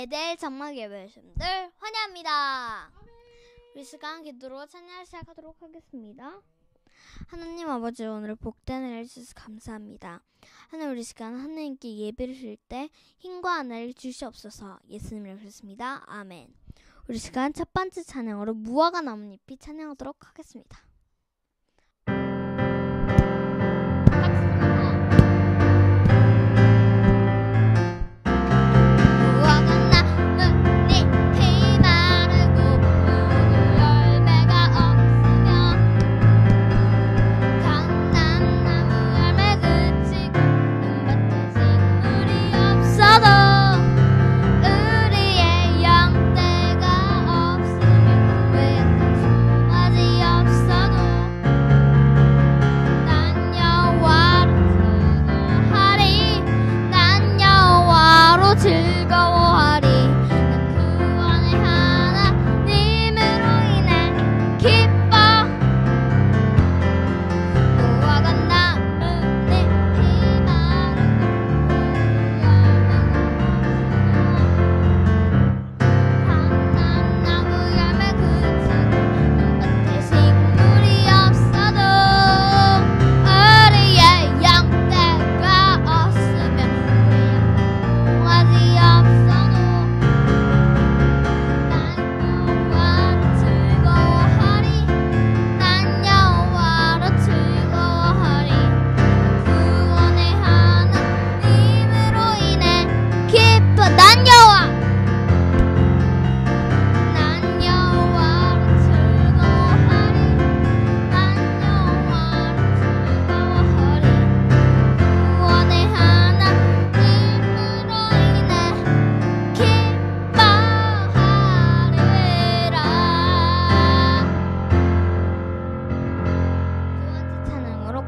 베델 장막 예배신들 환영합니다. 우리 시간 기도로 찬양을 시작하도록 하겠습니다. 하나님 아버지, 오늘 복된 은혜를 주셔서 감사합니다. 하나님, 우리 시간 하나님께 예배를 드릴 때 힘과 은혜를 주시옵소서. 예수님을 그랬습니다. 아멘. 우리 시간 첫 번째 찬양으로 무화과 나뭇잎이 찬양하도록 하겠습니다.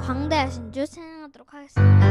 광대하신 주 찬양하도록 하겠습니다.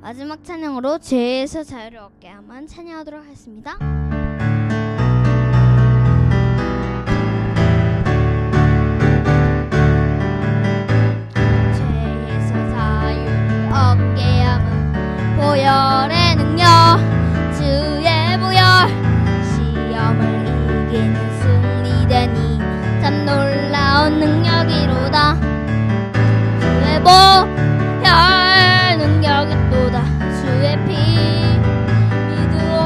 마지막 찬양으로 죄에서 자유를 얻게 하면 찬양하도록 하겠습니다. 죄에서 자유를 얻게 하면 보혈의 능력, 주의 보혈, 시험을 이기는 승리되니 참 놀라운 능력이로다. 주의 보혈 능력이 또다. 주의 피 믿으오.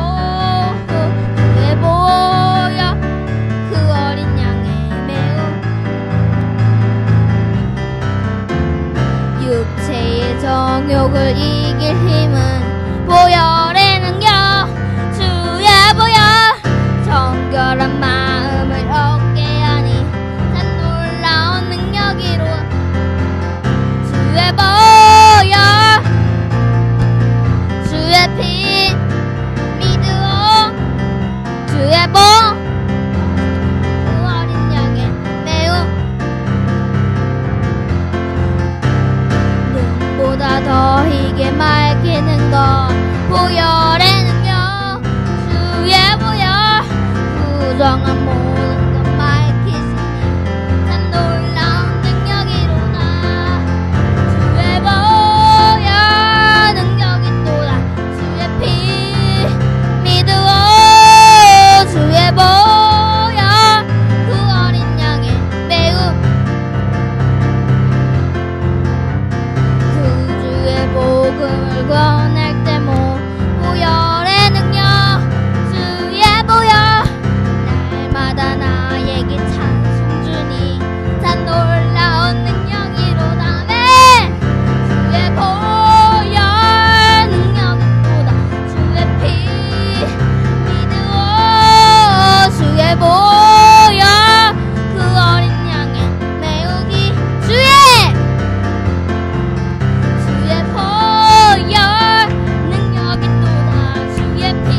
주의 보혈 그 어린 양의 매우 육체의 정욕을 이길 힘은 보혈의 능력, 주의 보여 정결한 마음을 얻게 하니 난 놀라운 능력이로 주의 보여 주의 피 믿으오 주의 보 그 어린 양의 매우 눈보다 더 희게 맑히는 것 보혈의 능력 주의 보혈 부정한 모든 것 밝히시니 난 놀라운 능력이로다 주의 보혈 능력이 또다 주의 피 믿으오 주의 보혈 그 어린 양의 매우 그 주의 복음을 권할 때 보혈의 능력 주의 보혈 날마다 나에게 찬송 주니 난 놀라운 능력이로다 네 주의 보혈 능력이 또다 주의 피 믿으오 주의 보혈 그 어린 양의 매우기 주의 보혈 능력이 또다 주의 피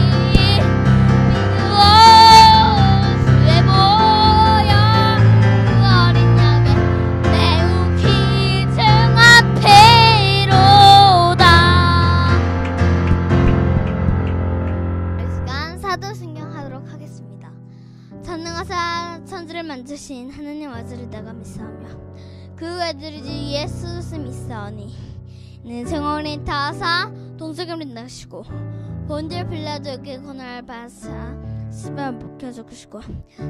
믿으오 주의 보혈 그 어린 양의 매우 기증 앞에로다. 이 시간 사도신경 하도록 하겠습니다. 전능하사 천지를 만드신 하느님 아들을 내가 믿사오며 그 외아들이 예수 믿사오니 는 생원이 타사 동서금을 나시고 본질 빌라도에게 권한을 받으사 시발 묶여 죽으시고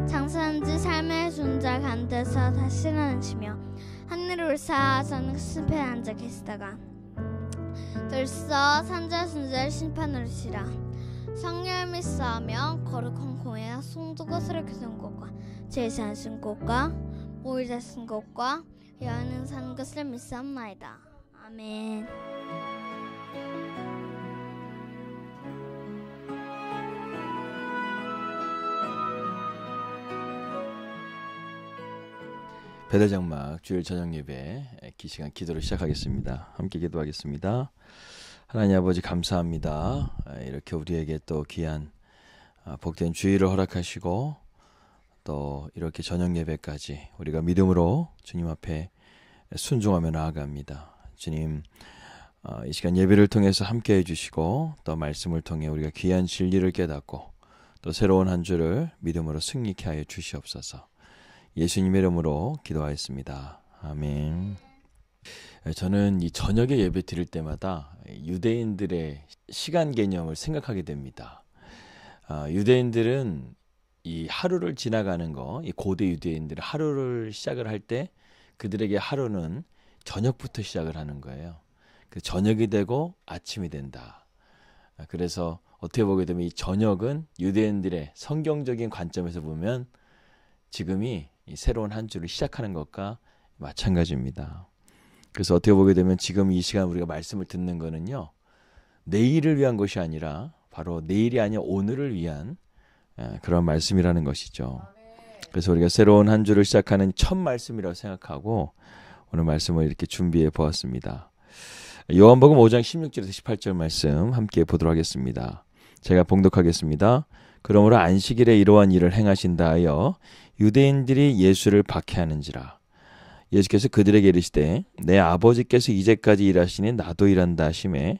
장사한지 삶의 존재 간데서 다시 일어나시며 하늘을 울사하사는 숲에 앉아 계시다가 들써 산자 순자를 심판하시라. 성령을 믿사오며 거룩한 공회와 송두것으로 교정 것과 제사한 쓴 것과 모이자 쓴 것과 여하는 사는 것을 믿사옵나이다. 아멘. 배대장막 주일 저녁 예배 시간 기도를 시작하겠습니다. 함께 기도하겠습니다. 하나님 아버지 감사합니다. 이렇게 우리에게 또 귀한 복된 주일을 허락하시고 또 이렇게 저녁 예배까지 우리가 믿음으로 주님 앞에 순종하며 나아갑니다. 주님 이 시간 예배를 통해서 함께 해주시고 또 말씀을 통해 우리가 귀한 진리를 깨닫고 또 새로운 한 주를 믿음으로 승리케 하여 주시옵소서. 예수님의 이름으로 기도하였습니다. 아멘. 저는 이 저녁에 예배 드릴 때마다 유대인들의 시간 개념을 생각하게 됩니다. 유대인들은 이 하루를 지나가는 거, 이 고대 유대인들은 하루를 시작을 할 때 그들에게 하루는 저녁부터 시작을 하는 거예요. 그 저녁이 되고 아침이 된다. 그래서 어떻게 보게 되면 이 저녁은 유대인들의 성경적인 관점에서 보면 지금이 이 새로운 한 주를 시작하는 것과 마찬가지입니다. 그래서 어떻게 보게 되면 지금 이 시간 우리가 말씀을 듣는 거는요, 내일을 위한 것이 아니라 바로 내일이 아니라 오늘을 위한 그런 말씀이라는 것이죠. 그래서 우리가 새로운 한 주를 시작하는 첫 말씀이라고 생각하고 오늘 말씀을 이렇게 준비해 보았습니다. 요한복음 5장 16절에서 18절 말씀 함께 보도록 하겠습니다. 제가 봉독하겠습니다. 그러므로 안식일에 이러한 일을 행하신다 하여 유대인들이 예수를 박해하는지라. 예수께서 그들에게 이르시되 내 아버지께서 이제까지 일하시니 나도 일한다 하시매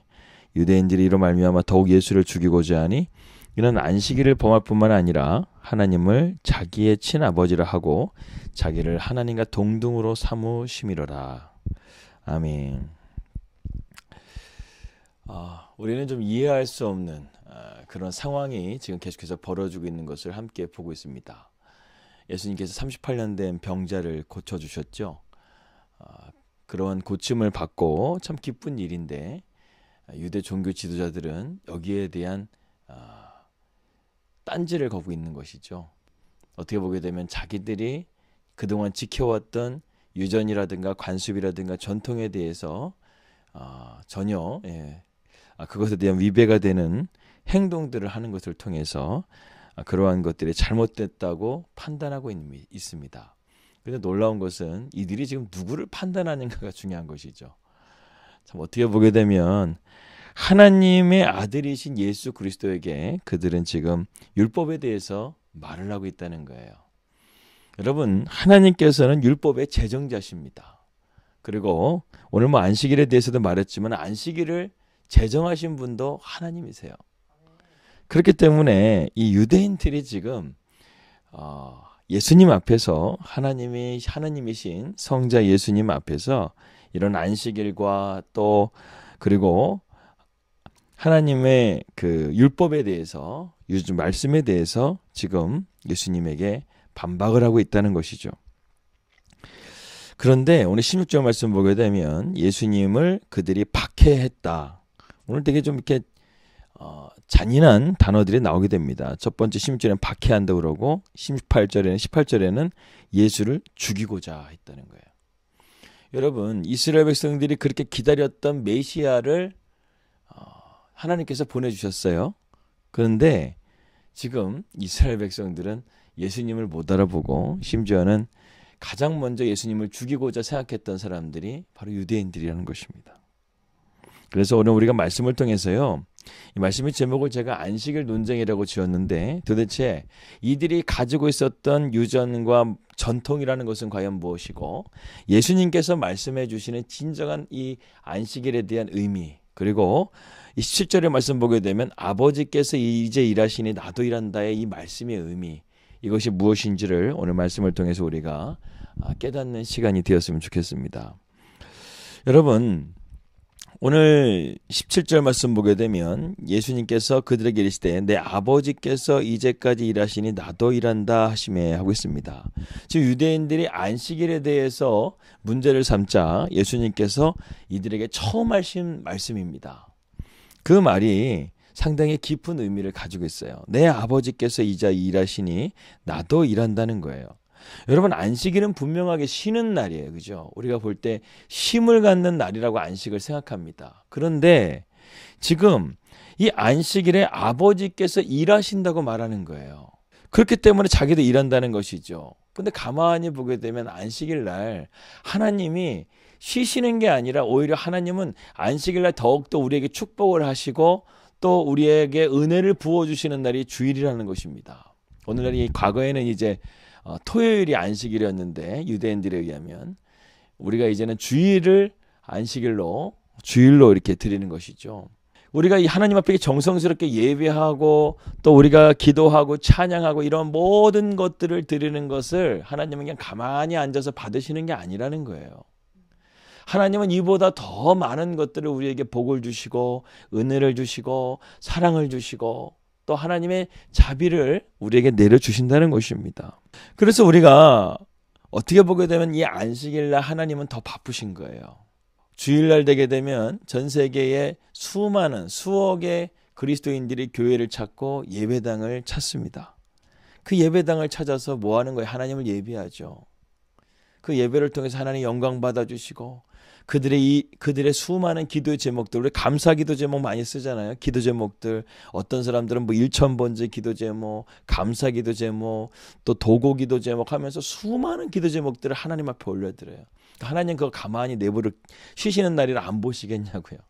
유대인들이 이로 말미암아 더욱 예수를 죽이고자 하니 이는 안식일을 범할 뿐만 아니라 하나님을 자기의 친아버지라 하고 자기를 하나님과 동등으로 삼으심이로라. 아멘. 우리는 좀 이해할 수 없는 그런 상황이 지금 계속해서 벌어지고 있는 것을 함께 보고 있습니다. 예수님께서 38년 된 병자를 고쳐주셨죠. 그런 고침을 받고 참 기쁜 일인데 유대 종교 지도자들은 여기에 대한 딴지를 거고 있는 것이죠. 어떻게 보게 되면 자기들이 그동안 지켜왔던 유전이라든가 관습이라든가 전통에 대해서 전혀 그것에 대한 위배가 되는 행동들을 하는 것을 통해서 그러한 것들이 잘못됐다고 판단하고 있습니다. 그런데 놀라운 것은 이들이 지금 누구를 판단하는가가 중요한 것이죠. 참 어떻게 보게 되면 하나님의 아들이신 예수 그리스도에게 그들은 지금 율법에 대해서 말을 하고 있다는 거예요. 여러분, 하나님께서는 율법의 제정자십니다. 그리고 오늘 안식일에 대해서도 말했지만 안식일을 제정하신 분도 하나님이세요. 그렇기 때문에 이 유대인들이 지금 예수님 앞에서 하나님이신 성자 예수님 앞에서 이런 안식일과 또 그리고 하나님의 그 율법에 대해서 요즘 말씀에 대해서 지금 예수님에게 반박을 하고 있다는 것이죠. 그런데 오늘 16절 말씀 보게 되면 예수님을 그들이 박해했다. 오늘 되게 좀 이렇게 잔인한 단어들이 나오게 됩니다. 첫 번째 16절에는 박해한다고 그러고 18절에는 예수를 죽이고자 했다는 거예요. 여러분, 이스라엘 백성들이 그렇게 기다렸던 메시아를 하나님께서 보내주셨어요. 그런데 지금 이스라엘 백성들은 예수님을 못 알아보고 심지어는 가장 먼저 예수님을 죽이고자 생각했던 사람들이 바로 유대인들이라는 것입니다. 그래서 오늘 우리가 말씀을 통해서요, 이 말씀의 제목을 제가 안식일 논쟁이라고 지었는데 도대체 이들이 가지고 있었던 유전과 전통이라는 것은 과연 무엇이고 예수님께서 말씀해 주시는 진정한 이 안식일에 대한 의미, 그리고 17절의 말씀 보게 되면 아버지께서 이제 일하시니 나도 일한다의 이 말씀의 의미, 이것이 무엇인지를 오늘 말씀을 통해서 우리가 깨닫는 시간이 되었으면 좋겠습니다. 여러분, 오늘 17절 말씀 보게 되면 예수님께서 그들에게 이르시되 내 아버지께서 이제까지 일하시니 나도 일한다 하시매 하고 있습니다. 지금 유대인들이 안식일에 대해서 문제를 삼자 예수님께서 이들에게 처음 하신 말씀입니다. 그 말이 상당히 깊은 의미를 가지고 있어요. 내 아버지께서 이제 일하시니 나도 일한다는 거예요. 여러분, 안식일은 분명하게 쉬는 날이에요. 그죠? 우리가 볼 때 쉼을 갖는 날이라고 안식을 생각합니다. 그런데 지금 이 안식일에 아버지께서 일하신다고 말하는 거예요. 그렇기 때문에 자기도 일한다는 것이죠. 근데 가만히 보게 되면 안식일 날 하나님이 쉬시는 게 아니라 오히려 하나님은 안식일 날 더욱더 우리에게 축복을 하시고 또 우리에게 은혜를 부어주시는 날이 주일이라는 것입니다. 오늘날이 과거에는 이제 토요일이 안식일이었는데 유대인들에 의하면 우리가 이제는 주일을 안식일로 주일로 이렇게 드리는 것이죠. 우리가 이 하나님 앞에 정성스럽게 예배하고 또 우리가 기도하고 찬양하고 이런 모든 것들을 드리는 것을 하나님은 그냥 가만히 앉아서 받으시는 게 아니라는 거예요. 하나님은 이보다 더 많은 것들을 우리에게 복을 주시고 은혜를 주시고 사랑을 주시고 또 하나님의 자비를 우리에게 내려주신다는 것입니다. 그래서 우리가 어떻게 보게 되면 이 안식일날 하나님은 더 바쁘신 거예요. 주일날 되게 되면 전 세계에 수억의 그리스도인들이 교회를 찾고 예배당을 찾습니다. 그 예배당을 찾아서 뭐 하는 거예요? 하나님을 예배하죠. 그 예배를 통해서 하나님 영광 받아주시고 그들의 수많은 기도의 제목들, 우리 감사 기도 제목 많이 쓰잖아요. 기도 제목들, 어떤 사람들은 뭐 1000번째 기도 제목, 감사 기도 제목, 또 도고 기도 제목 하면서 수많은 기도 제목들을 하나님 앞에 올려드려요. 하나님 그거 가만히 내버려 쉬시는 날이라 안 보시겠냐고요.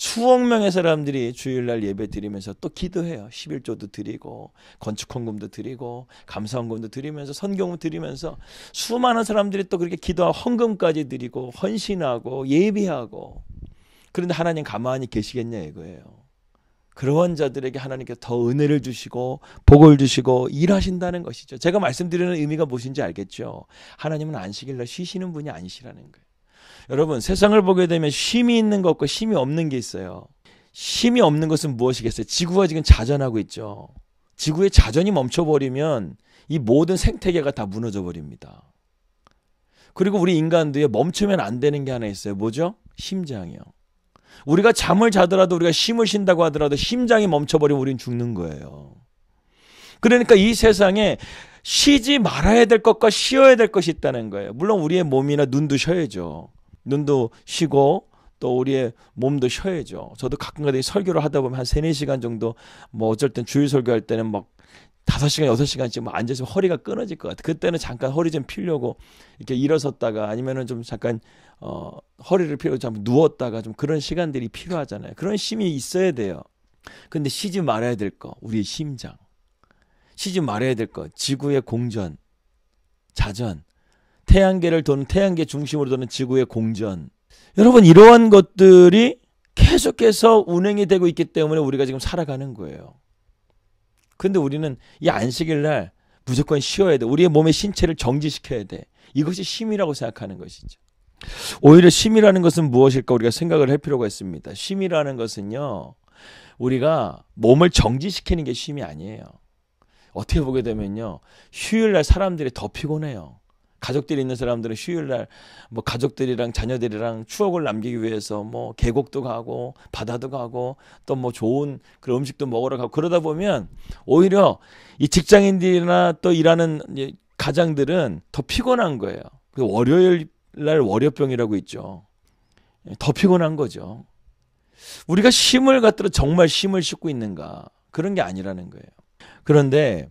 수억 명의 사람들이 주일날 예배 드리면서 또 기도해요. 11조도 드리고 건축헌금도 드리고 감사헌금도 드리면서 선경도 드리면서 수많은 사람들이 또 그렇게 기도하고 헌금까지 드리고 헌신하고 예비하고, 그런데 하나님 가만히 계시겠냐 이거예요. 그러한 자들에게 하나님께서 더 은혜를 주시고 복을 주시고 일하신다는 것이죠. 제가 말씀드리는 의미가 무엇인지 알겠죠. 하나님은 안식일날 쉬시는 분이 아니시라는 거예요. 여러분, 세상을 보게 되면 쉼이 있는 것과 쉼이 없는 게 있어요. 쉼이 없는 것은 무엇이겠어요? 지구가 지금 자전하고 있죠. 지구의 자전이 멈춰버리면 이 모든 생태계가 다 무너져 버립니다. 그리고 우리 인간도에 멈추면 안 되는 게 하나 있어요. 뭐죠? 심장이요. 우리가 잠을 자더라도 우리가 쉼을 쉰다고 하더라도 심장이 멈춰버리면 우리는 죽는 거예요. 그러니까 이 세상에 쉬지 말아야 될 것과 쉬어야 될 것이 있다는 거예요. 물론 우리의 몸이나 눈도 쉬어야죠. 눈도 쉬고 또 우리의 몸도 쉬어야죠. 저도 가끔가다 설교를 하다 보면 한 3-4시간 정도 뭐 어쩔 땐 주일 설교할 때는 막 5시간, 6시간씩 막 앉아있으면 허리가 끊어질 것 같아. 그때는 잠깐 허리 좀 피려고 이렇게 일어섰다가 아니면은 좀 잠깐 허리를 피려고 잠깐 누웠다가 좀 그런 시간들이 필요하잖아요. 그런 쉼이 있어야 돼요. 근데 쉬지 말아야 될 거, 우리의 심장. 쉬지 말아야 될 거, 지구의 공전, 자전. 태양계를 도는 태양계 중심으로 도는 지구의 공전. 여러분 이러한 것들이 계속해서 운행이 되고 있기 때문에 우리가 지금 살아가는 거예요. 근데 우리는 이 안식일 날 무조건 쉬어야 돼. 우리의 몸의 신체를 정지시켜야 돼. 이것이 쉼이라고 생각하는 것이죠. 오히려 쉼이라는 것은 무엇일까 우리가 생각을 할 필요가 있습니다. 쉼이라는 것은요. 우리가 몸을 정지시키는 게 쉼이 아니에요. 어떻게 보게 되면요. 휴일날 사람들이 더 피곤해요. 가족들이 있는 사람들은 휴일날 뭐 가족들이랑 자녀들이랑 추억을 남기기 위해서 뭐 계곡도 가고 바다도 가고 또 뭐 좋은 그런 음식도 먹으러 가고 그러다 보면 오히려 이 직장인들이나 또 일하는 가장들은 더 피곤한 거예요. 월요일 날 월요병이라고 있죠. 더 피곤한 거죠. 우리가 쉼을 갖들어 정말 쉼을 싣고 있는가? 그런 게 아니라는 거예요. 그런데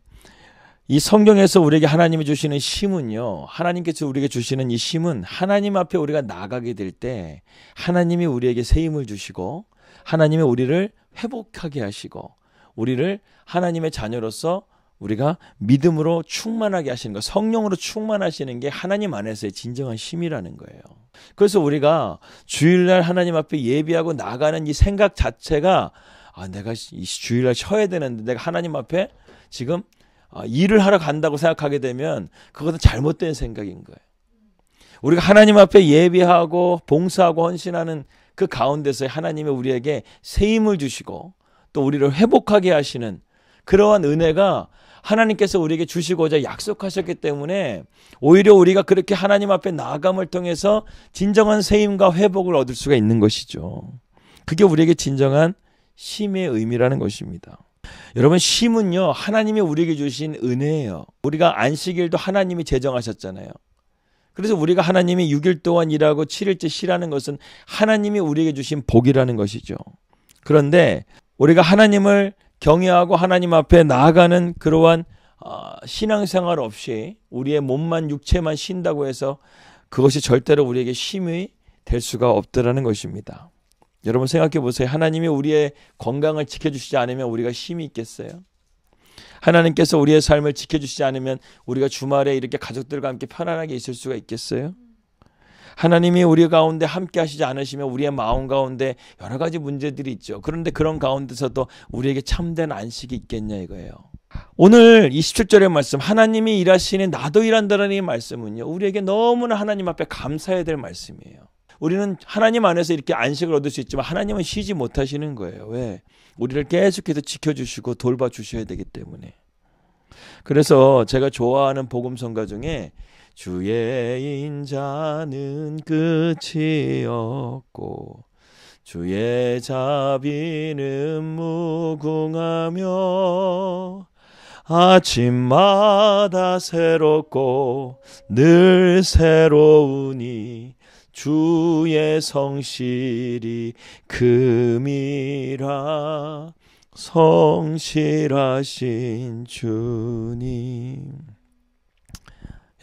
이 성경에서 우리에게 하나님이 주시는 쉼은요. 하나님께서 우리에게 주시는 이 쉼은 하나님 앞에 우리가 나가게 될 때 하나님이 우리에게 새 힘을 주시고 하나님이 우리를 회복하게 하시고 우리를 하나님의 자녀로서 우리가 믿음으로 충만하게 하시는 것, 성령으로 충만하시는 게 하나님 안에서의 진정한 쉼이라는 거예요. 그래서 우리가 주일날 하나님 앞에 예비하고 나가는 이 생각 자체가 내가 이 주일날 쉬어야 되는데 내가 하나님 앞에 지금 일을 하러 간다고 생각하게 되면 그것은 잘못된 생각인 거예요. 우리가 하나님 앞에 예비하고 봉사하고 헌신하는 그 가운데서 하나님이 우리에게 새 힘을 주시고 또 우리를 회복하게 하시는 그러한 은혜가 하나님께서 우리에게 주시고자 약속하셨기 때문에 오히려 우리가 그렇게 하나님 앞에 나아감을 통해서 진정한 새 힘과 회복을 얻을 수가 있는 것이죠. 그게 우리에게 진정한 쉼의 의미라는 것입니다. 여러분 쉼은요 하나님이 우리에게 주신 은혜예요. 우리가 안식일도 하나님이 제정하셨잖아요. 그래서 우리가 하나님이 6일 동안 일하고 7일째 쉬라는 것은 하나님이 우리에게 주신 복이라는 것이죠. 그런데 우리가 하나님을 경외하고 하나님 앞에 나아가는 그러한 신앙생활 없이 우리의 몸만 육체만 쉰다고 해서 그것이 절대로 우리에게 쉼이 될 수가 없더라는 것입니다. 여러분 생각해 보세요. 하나님이 우리의 건강을 지켜주시지 않으면 우리가 쉼이 있겠어요? 하나님께서 우리의 삶을 지켜주시지 않으면 우리가 주말에 이렇게 가족들과 함께 편안하게 있을 수가 있겠어요? 하나님이 우리 가운데 함께 하시지 않으시면 우리의 마음 가운데 여러 가지 문제들이 있죠. 그런데 그런 가운데서도 우리에게 참된 안식이 있겠냐 이거예요. 오늘 27절의 말씀 하나님이 일하시니 나도 일한다라는 이 말씀은요. 우리에게 너무나 하나님 앞에 감사해야 될 말씀이에요. 우리는 하나님 안에서 이렇게 안식을 얻을 수 있지만 하나님은 쉬지 못하시는 거예요. 왜? 우리를 계속해서 지켜주시고 돌봐주셔야 되기 때문에. 그래서 제가 좋아하는 복음성가 중에 주의 인자는 끝이 없고 주의 자비는 무궁하며 아침마다 새롭고 늘 새로우니 주의 성실이 금이라 성실하신 주님.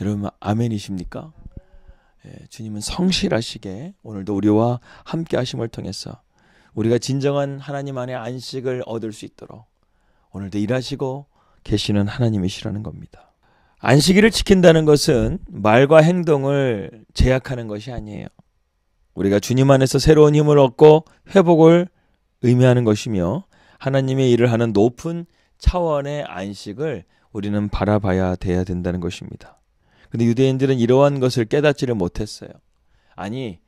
여러분 아멘이십니까? 주님은 성실하시게 오늘도 우리와 함께 하심을 통해서 우리가 진정한 하나님 안에 안식을 얻을 수 있도록 오늘도 일하시고 계시는 하나님이시라는 겁니다. 안식일을 지킨다는 것은 말과 행동을 제약하는 것이 아니에요. 우리가 주님 안에서 새로운 힘을 얻고 회복을 의미하는 것이며 하나님의 일을 하는 높은 차원의 안식을 우리는 바라봐야 돼야 된다는 것입니다. 근데 유대인들은 이러한 것을 깨닫지를 못했어요. 아니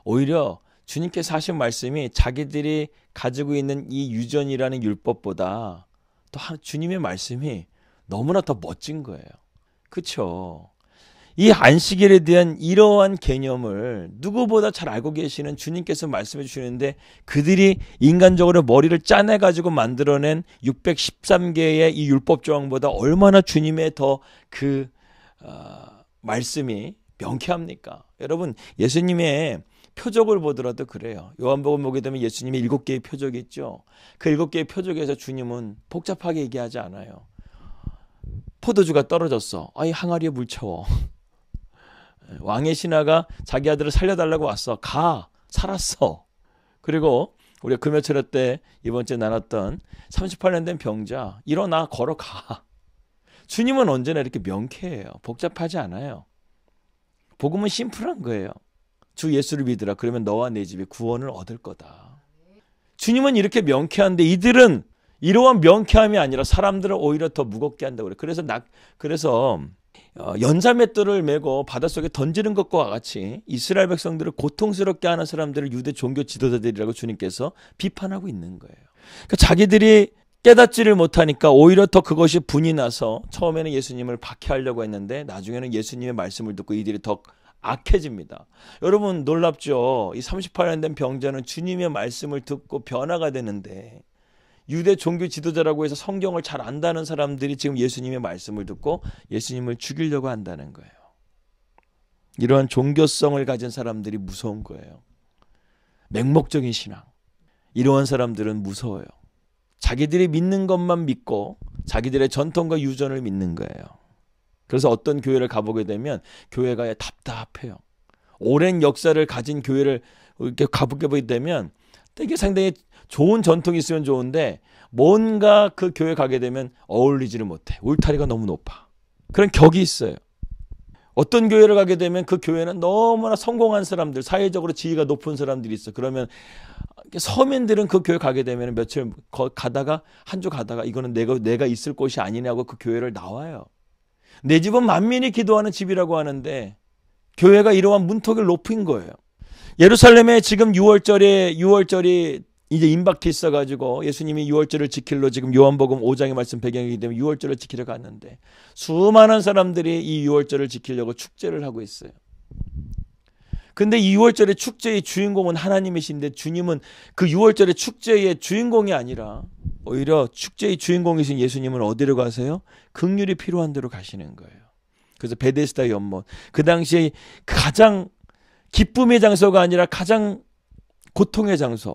오히려 주님께서 하신 말씀이 자기들이 가지고 있는 이 유전이라는 율법보다 또 주님의 말씀이 너무나 더 멋진 거예요. 그렇죠? 이 안식일에 대한 이러한 개념을 누구보다 잘 알고 계시는 주님께서 말씀해 주시는데 그들이 인간적으로 머리를 짜내가지고 만들어낸 613개의 이 율법 조항보다 얼마나 주님의 더 말씀이 명쾌합니까? 여러분 예수님의 표적을 보더라도 그래요. 요한복음 보게 되면 예수님이 7개의 표적이 있죠. 그 7개의 표적에서 주님은 복잡하게 얘기하지 않아요. 포도주가 떨어졌어. 아이 항아리에 물 채워. 왕의 신하가 자기 아들을 살려달라고 왔어. 가. 살았어. 그리고 우리가 금요철회 때 이번 주에 나눴던 38년 된 병자, 일어나 걸어가. 주님은 언제나 이렇게 명쾌해요. 복잡하지 않아요. 복음은 심플한 거예요. 주 예수를 믿으라. 그러면 너와 내 집이 구원을 얻을 거다. 주님은 이렇게 명쾌한데 이들은 이러한 명쾌함이 아니라 사람들을 오히려 더 무겁게 한다고 그래요. 그래서 연자맷돌을 메고 바닷속에 던지는 것과 같이 이스라엘 백성들을 고통스럽게 하는 사람들을 유대 종교 지도자들이라고 주님께서 비판하고 있는 거예요. 그러니까 자기들이 깨닫지를 못하니까 오히려 더 그것이 분이 나서 처음에는 예수님을 박해하려고 했는데 나중에는 예수님의 말씀을 듣고 이들이 더 악해집니다. 여러분 놀랍죠? 이 38년 된 병자는 주님의 말씀을 듣고 변화가 되는데 유대 종교 지도자라고 해서 성경을 잘 안다는 사람들이 지금 예수님의 말씀을 듣고 예수님을 죽이려고 한다는 거예요. 이러한 종교성을 가진 사람들이 무서운 거예요. 맹목적인 신앙. 이러한 사람들은 무서워요. 자기들이 믿는 것만 믿고 자기들의 전통과 유전을 믿는 거예요. 그래서 어떤 교회를 가보게 되면 교회가 답답해요. 오랜 역사를 가진 교회를 이렇게 가보게 되면 되게 상당히 좋은 전통이 있으면 좋은데 뭔가 그 교회 가게 되면 어울리지를 못해. 울타리가 너무 높아. 그런 격이 있어요. 어떤 교회를 가게 되면 그 교회는 너무나 성공한 사람들, 사회적으로 지위가 높은 사람들이 있어. 그러면 서민들은 그 교회 가게 되면 며칠 가다가 한 주 가다가 이거는 내가 있을 곳이 아니냐고 그 교회를 나와요. 내 집은 만민이 기도하는 집이라고 하는데 교회가 이러한 문턱을 높인 거예요. 예루살렘에 지금 유월절이 이제 임박해 있어가지고 예수님이 유월절을 지킬러 지금 요한복음 5장의 말씀 배경이기 때문에 유월절을 지키러 갔는데 수많은 사람들이 이 유월절을 지키려고 축제를 하고 있어요. 근데 이 유월절의 축제의 주인공은 하나님이신데 주님은 그 유월절의 축제의 주인공이 아니라 오히려 축제의 주인공이신 예수님은 어디로 가세요? 긍휼이 필요한 데로 가시는 거예요. 그래서 베데스다 연못, 그 당시에 가장 기쁨의 장소가 아니라 가장 고통의 장소,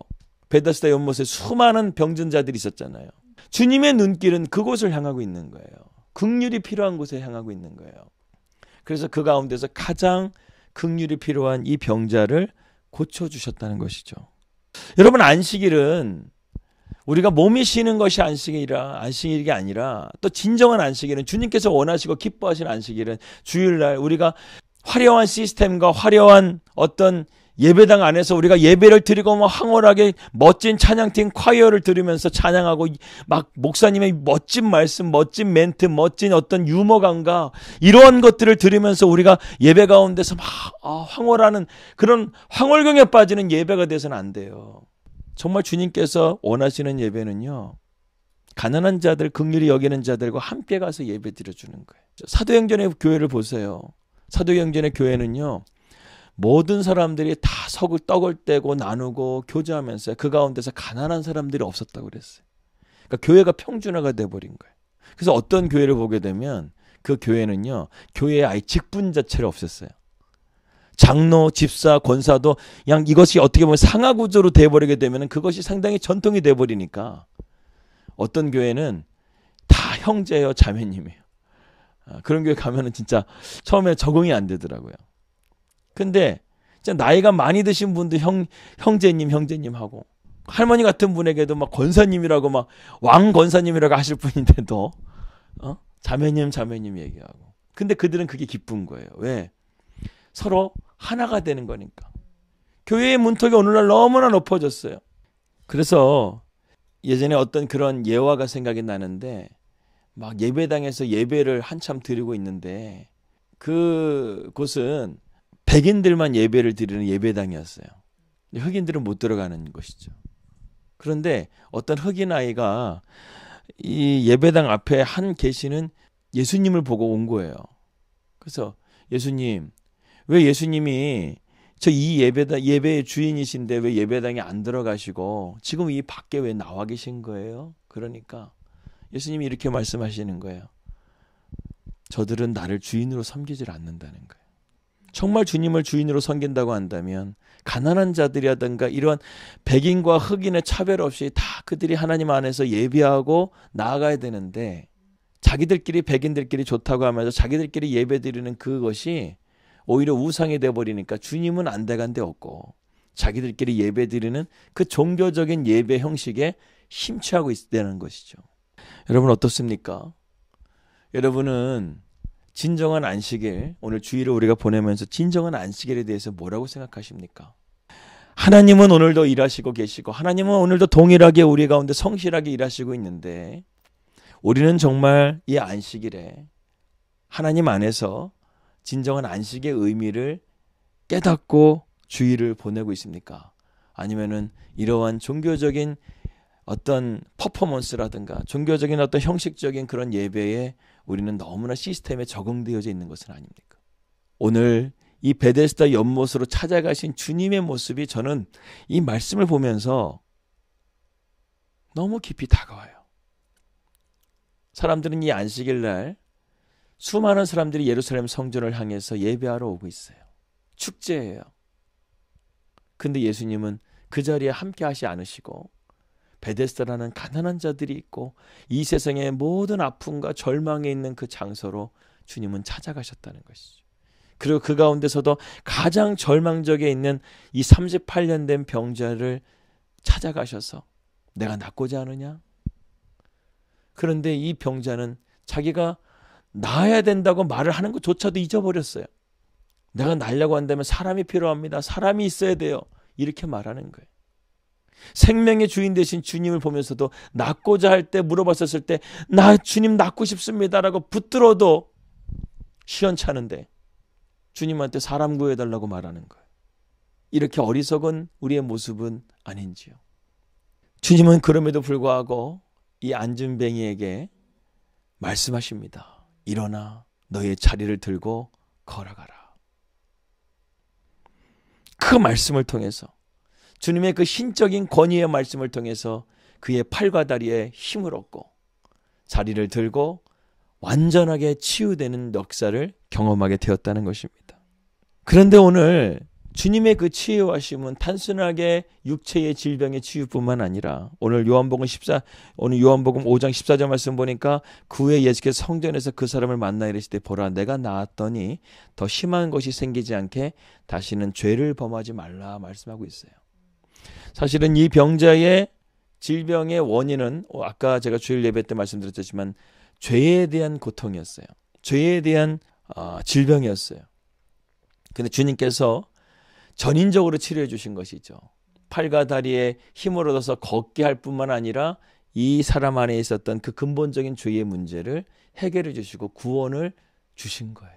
베데스다 연못에 수많은 병든 자들이 있었잖아요. 주님의 눈길은 그곳을 향하고 있는 거예요. 긍휼이 필요한 곳에 향하고 있는 거예요. 그래서 그 가운데서 가장 긍휼이 필요한 이 병자를 고쳐주셨다는 것이죠. 여러분, 안식일은 우리가 몸이 쉬는 것이 안식일이 아니라 또 진정한 안식일은 주님께서 원하시고 기뻐하시는 안식일은 주일날 우리가 화려한 시스템과 화려한 어떤 예배당 안에서 우리가 예배를 드리고 막 황홀하게 멋진 찬양팀 콰이어를 들으면서 찬양하고 막 목사님의 멋진 말씀, 멋진 멘트, 멋진 어떤 유머감과 이러한 것들을 들으면서 우리가 예배 가운데서 막 황홀하는 그런 황홀경에 빠지는 예배가 돼서는 안 돼요. 정말 주님께서 원하시는 예배는요, 가난한 자들, 긍휼히 여기는 자들과 함께 가서 예배 드려주는 거예요. 사도행전의 교회를 보세요. 사도행전의 교회는요, 모든 사람들이 다 떡을 떼고 나누고 교제하면서 그 가운데서 가난한 사람들이 없었다고 그랬어요. 그러니까 교회가 평준화가 돼버린 거예요. 그래서 어떤 교회를 보게 되면 그 교회는요, 교회의 아예 직분 자체를 없앴어요. 장로, 집사, 권사도 그냥 이것이 어떻게 보면 상하구조로 돼버리게 되면 그것이 상당히 전통이 돼버리니까 어떤 교회는 다 형제예요, 자매님이에요. 그런 교회 가면은 진짜 처음에 적응이 안 되더라고요. 근데 진짜 나이가 많이 드신 분도 형제님 하고 할머니 같은 분에게도 막 권사님이라고 막 왕 권사님이라고 하실 분인데도 자매님 얘기하고. 근데 그들은 그게 기쁜 거예요. 왜? 서로 하나가 되는 거니까. 교회의 문턱이 오늘날 너무나 높아졌어요. 그래서 예전에 어떤 그런 예화가 생각이 나는데 막 예배당에서 예배를 한참 드리고 있는데 그곳은 백인들만 예배를 드리는 예배당이었어요. 흑인들은 못 들어가는 것이죠. 그런데 어떤 흑인 아이가 이 예배당 앞에 한 계시는 예수님을 보고 온 거예요. 그래서 예수님, 왜 예수님이 저 이 예배의 주인이신데 왜 예배당에 안 들어가시고 지금 이 밖에 왜 나와 계신 거예요? 그러니까 예수님이 이렇게 말씀하시는 거예요. 저들은 나를 주인으로 섬기질 않는다는 거예요. 정말 주님을 주인으로 섬긴다고 한다면 가난한 자들이라든가 이런 백인과 흑인의 차별 없이 다 그들이 하나님 안에서 예배하고 나아가야 되는데, 자기들끼리 백인들끼리 좋다고 하면서 자기들끼리 예배드리는 그것이 오히려 우상이 되어버리니까 주님은 안돼간데 없고 자기들끼리 예배드리는 그 종교적인 예배 형식에 심취하고 있다는 것이죠. 여러분 어떻습니까? 여러분은 진정한 안식일, 오늘 주일을 우리가 보내면서 진정한 안식일에 대해서 뭐라고 생각하십니까? 하나님은 오늘도 일하시고 계시고 하나님은 오늘도 동일하게 우리 가운데 성실하게 일하시고 있는데, 우리는 정말 이 안식일에 하나님 안에서 진정한 안식의 의미를 깨닫고 주일을 보내고 있습니까? 아니면은 이러한 종교적인 어떤 퍼포먼스라든가 종교적인 어떤 형식적인 그런 예배에 우리는 너무나 시스템에 적응되어져 있는 것은 아닙니까? 오늘 이 베데스다 연못으로 찾아가신 주님의 모습이 저는 이 말씀을 보면서 너무 깊이 다가와요. 사람들은 이 안식일 날 수많은 사람들이 예루살렘 성전을 향해서 예배하러 오고 있어요. 축제예요. 근데 예수님은 그 자리에 함께 하지 않으시고 베데스다라는 가난한 자들이 있고 이 세상의 모든 아픔과 절망에 있는 그 장소로 주님은 찾아가셨다는 것이죠. 그리고 그 가운데서도 가장 절망적에 있는 이 38년 된 병자를 찾아가셔서 내가 낫고자 하느냐? 그런데 이 병자는 자기가 나아야 된다고 말을 하는 것조차도 잊어버렸어요. 내가 나려고 한다면 사람이 필요합니다. 사람이 있어야 돼요. 이렇게 말하는 거예요. 생명의 주인 되신 주님을 보면서도 낫고자 할 때 물어봤었을 때 나 주님 낫고 싶습니다라고 붙들어도 시원찮은데 주님한테 사람 구해달라고 말하는 거예요. 이렇게 어리석은 우리의 모습은 아닌지요. 주님은 그럼에도 불구하고 이 안진뱅이에게 말씀하십니다. 일어나 너의 자리를 들고 걸어가라. 그 말씀을 통해서 주님의 그 신적인 권위의 말씀을 통해서 그의 팔과 다리에 힘을 얻고 자리를 들고 완전하게 치유되는 역사를 경험하게 되었다는 것입니다. 그런데 오늘 주님의 그 치유하심은 단순하게 육체의 질병의 치유뿐만 아니라 오늘 요한복음 5장 14절 말씀 보니까 그 후에 예수께서 성전에서 그 사람을 만나 이르시되 보라 내가 나았더니 더 심한 것이 생기지 않게 다시는 죄를 범하지 말라 말씀하고 있어요. 사실은 이 병자의 질병의 원인은 아까 제가 주일 예배 때 말씀드렸지만 죄에 대한 고통이었어요. 죄에 대한 질병이었어요. 근데 주님께서 전인적으로 치료해 주신 것이죠. 팔과 다리에 힘을 얻어서 걷게 할 뿐만 아니라 이 사람 안에 있었던 그 근본적인 죄의 문제를 해결해 주시고 구원을 주신 거예요.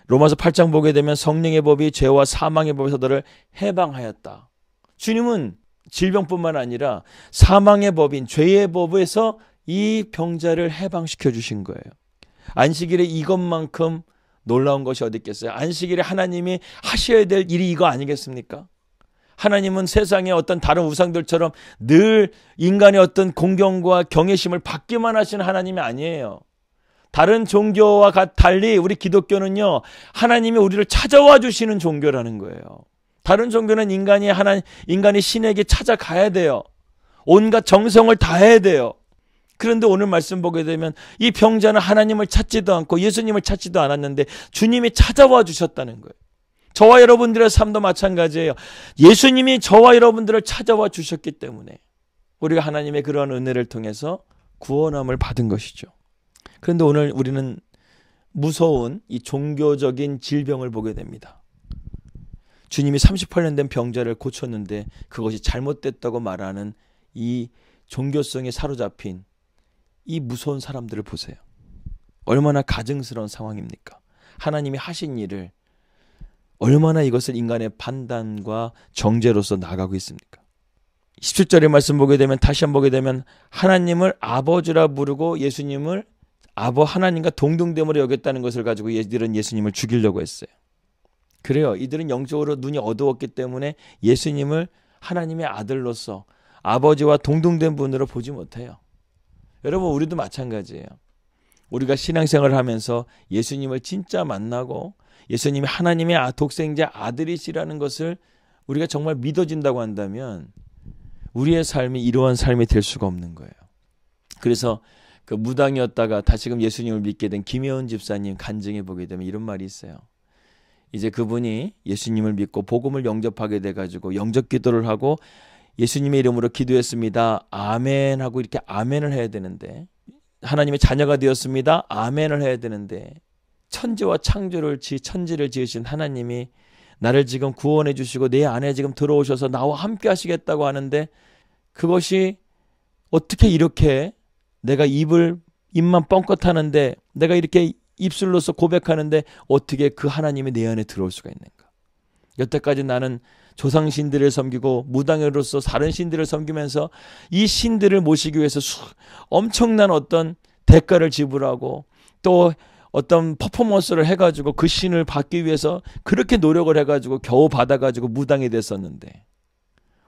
로마서 8장 보게 되면 성령의 법이 죄와 사망의 법에서 너를 해방하였다. 주님은 질병뿐만 아니라 사망의 법인 죄의 법에서 이 병자를 해방시켜 주신 거예요. 안식일에 이것만큼 놀라운 것이 어디 있겠어요? 안식일에 하나님이 하셔야 될 일이 이거 아니겠습니까? 하나님은 세상의 어떤 다른 우상들처럼 늘 인간의 어떤 공경과 경외심을 받기만 하시는 하나님이 아니에요. 다른 종교와 달리 우리 기독교는요, 하나님이 우리를 찾아와 주시는 종교라는 거예요. 다른 종교는 인간이 신에게 찾아가야 돼요. 온갖 정성을 다해야 돼요. 그런데 오늘 말씀 보게 되면 이 병자는 하나님을 찾지도 않고 예수님을 찾지도 않았는데 주님이 찾아와 주셨다는 거예요. 저와 여러분들의 삶도 마찬가지예요. 예수님이 저와 여러분들을 찾아와 주셨기 때문에 우리가 하나님의 그러한 은혜를 통해서 구원함을 받은 것이죠. 그런데 오늘 우리는 무서운 이 종교적인 질병을 보게 됩니다. 주님이 38년 된 병자를 고쳤는데 그것이 잘못됐다고 말하는 이 종교성에 사로잡힌 이 무서운 사람들을 보세요. 얼마나 가증스러운 상황입니까? 하나님이 하신 일을 얼마나 이것을 인간의 판단과 정죄로서 나가고 있습니까? 17절의 말씀 보게 되면 다시 한번 보게 되면 하나님을 아버지라 부르고 예수님을 하나님과 동등됨으로 여겼다는 것을 가지고 이들은 예수님을 죽이려고 했어요. 그래요. 이들은 영적으로 눈이 어두웠기 때문에 예수님을 하나님의 아들로서 아버지와 동등된 분으로 보지 못해요. 여러분 우리도 마찬가지예요. 우리가 신앙생활을 하면서 예수님을 진짜 만나고 예수님이 하나님의 독생자 아들이시라는 것을 우리가 정말 믿어진다고 한다면 우리의 삶이 이러한 삶이 될 수가 없는 거예요. 그래서 그 무당이었다가 다시금 예수님을 믿게 된 김혜원 집사님 간증해 보게 되면 이런 말이 있어요. 이제 그분이 예수님을 믿고 복음을 영접하게 돼가지고 영접 기도를 하고 예수님의 이름으로 기도했습니다. 아멘 하고 이렇게 아멘을 해야 되는데, 하나님의 자녀가 되었습니다. 아멘을 해야 되는데, 천지와 천지를 지으신 하나님이 나를 지금 구원해 주시고 내 안에 지금 들어오셔서 나와 함께 하시겠다고 하는데, 그것이 어떻게 이렇게 내가 입만 뻥끗 하는데, 내가 이렇게 입술로서 고백하는데 어떻게 그 하나님이 내 안에 들어올 수가 있는가? 여태까지 나는 조상신들을 섬기고 무당으로서 다른 신들을 섬기면서 이 신들을 모시기 위해서 엄청난 어떤 대가를 지불하고 또 어떤 퍼포먼스를 해가지고 그 신을 받기 위해서 그렇게 노력을 해가지고 겨우 받아가지고 무당이 됐었는데,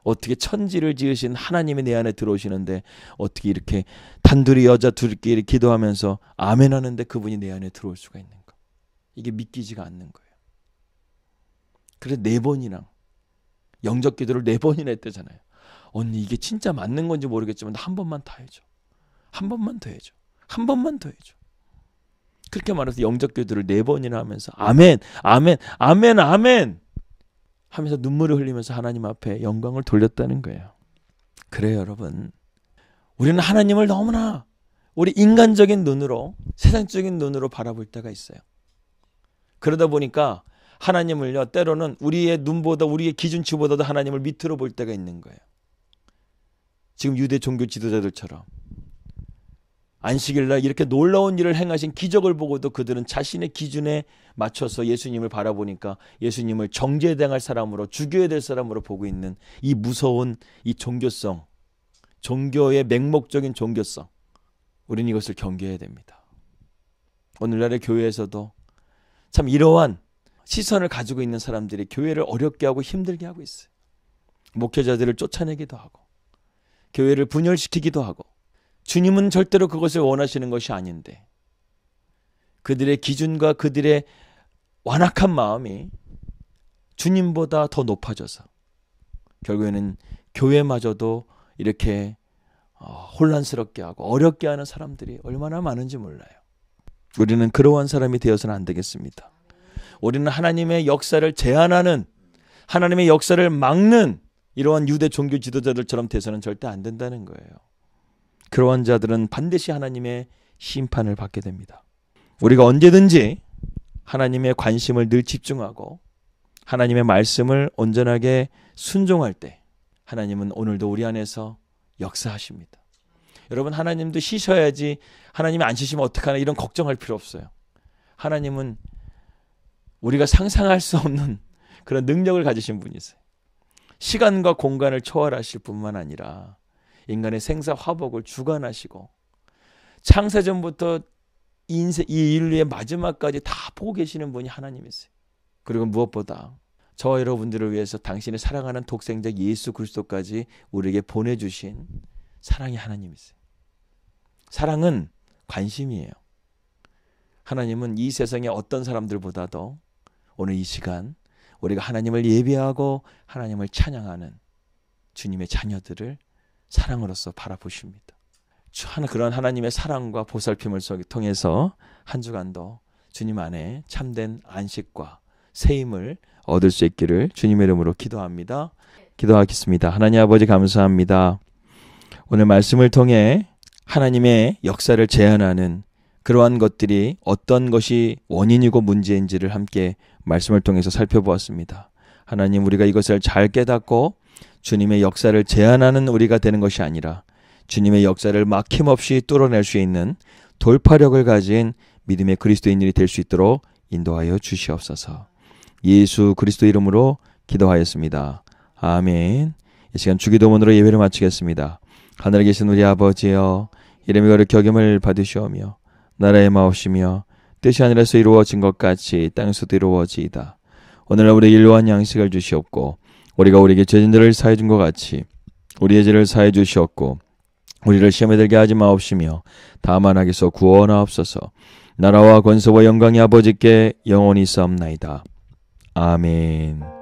어떻게 천지를 지으신 하나님이 내 안에 들어오시는데 어떻게 이렇게 단둘이 여자 둘끼리 기도하면서 아멘 하는데 그분이 내 안에 들어올 수가 있는가? 이게 믿기지가 않는 거예요. 그래서 4번이나 영접 기도를 4번이나 했대잖아요. 언니 이게 진짜 맞는 건지 모르겠지만 한 번만 더 해줘. 한 번만 더 해줘. 한 번만 더 해줘. 그렇게 말해서 영접 기도를 4번이나 하면서 아멘 아멘 아멘 아멘 하면서 눈물을 흘리면서 하나님 앞에 영광을 돌렸다는 거예요. 그래요, 여러분. 우리는 하나님을 너무나 우리 인간적인 눈으로, 세상적인 눈으로 바라볼 때가 있어요. 그러다 보니까 하나님을요, 때로는 우리의 눈보다, 우리의 기준치보다도 하나님을 밑으로 볼 때가 있는 거예요. 지금 유대 종교 지도자들처럼 안식일날 이렇게 놀라운 일을 행하신 기적을 보고도 그들은 자신의 기준에 맞춰서 예수님을 바라보니까 예수님을 정죄당할 사람으로, 죽여야 될 사람으로 보고 있는 이 무서운 이 종교성, 종교의 맹목적인 종교성, 우리는 이것을 경계해야 됩니다. 오늘날의 교회에서도 참 이러한 시선을 가지고 있는 사람들이 교회를 어렵게 하고 힘들게 하고 있어요. 목회자들을 쫓아내기도 하고 교회를 분열시키기도 하고, 주님은 절대로 그것을 원하시는 것이 아닌데 그들의 기준과 그들의 완악한 마음이 주님보다 더 높아져서 결국에는 교회마저도 이렇게 혼란스럽게 하고 어렵게 하는 사람들이 얼마나 많은지 몰라요. 우리는 그러한 사람이 되어서는 안 되겠습니다. 우리는 하나님의 역사를 제한하는, 하나님의 역사를 막는 이러한 유대 종교 지도자들처럼 돼서는 절대 안 된다는 거예요. 그러한 자들은 반드시 하나님의 심판을 받게 됩니다. 우리가 언제든지 하나님의 관심을 늘 집중하고 하나님의 말씀을 온전하게 순종할 때 하나님은 오늘도 우리 안에서 역사하십니다. 여러분, 하나님도 쉬셔야지, 하나님이 안 쉬시면 어떡하나 이런 걱정할 필요 없어요. 하나님은 우리가 상상할 수 없는 그런 능력을 가지신 분이세요. 시간과 공간을 초월하실 뿐만 아니라 인간의 생사 화복을 주관하시고 창세전부터 이 인류의 마지막까지 다 보고 계시는 분이 하나님이세요. 그리고 무엇보다 저와 여러분들을 위해서 당신의 사랑하는 독생자 예수 그리스도까지 우리에게 보내주신 사랑의 하나님이세요. 사랑은 관심이에요. 하나님은 이 세상의 어떤 사람들보다도 오늘 이 시간 우리가 하나님을 예배하고 하나님을 찬양하는 주님의 자녀들을 사랑으로서 바라보십니다. 그런 하나님의 사랑과 보살핌을 통해서 한 주간도 주님 안에 참된 안식과 새 힘을 얻을 수 있기를 주님의 이름으로 기도합니다. 기도하겠습니다. 하나님 아버지, 감사합니다. 오늘 말씀을 통해 하나님의 역사를 제한하는 그러한 것들이 어떤 것이 원인이고 문제인지를 함께 말씀을 통해서 살펴보았습니다. 하나님, 우리가 이것을 잘 깨닫고 주님의 역사를 제한하는 우리가 되는 것이 아니라 주님의 역사를 막힘없이 뚫어낼 수 있는 돌파력을 가진 믿음의 그리스도인들이 될 수 있도록 인도하여 주시옵소서. 예수 그리스도 이름으로 기도하였습니다. 아멘. 이 시간 주기도문으로 예배를 마치겠습니다. 하늘에 계신 우리 아버지여, 이름이 거룩히 여김을 받으시오며 나라의 마옵시며 뜻이 하늘에서 이루어진 것 같이 땅에서도 이루어지이다. 오늘날 우리에게 일용할 양식을 주시옵고 우리가 우리에게 죄진들을 사해 준 것 같이 우리의 죄를 사해 주시옵고 우리를 시험에 들게 하지 마옵시며 다만 악에서 구원하옵소서. 나라와 권세와 영광이 아버지께 영원히 있사옵나이다. 아멘.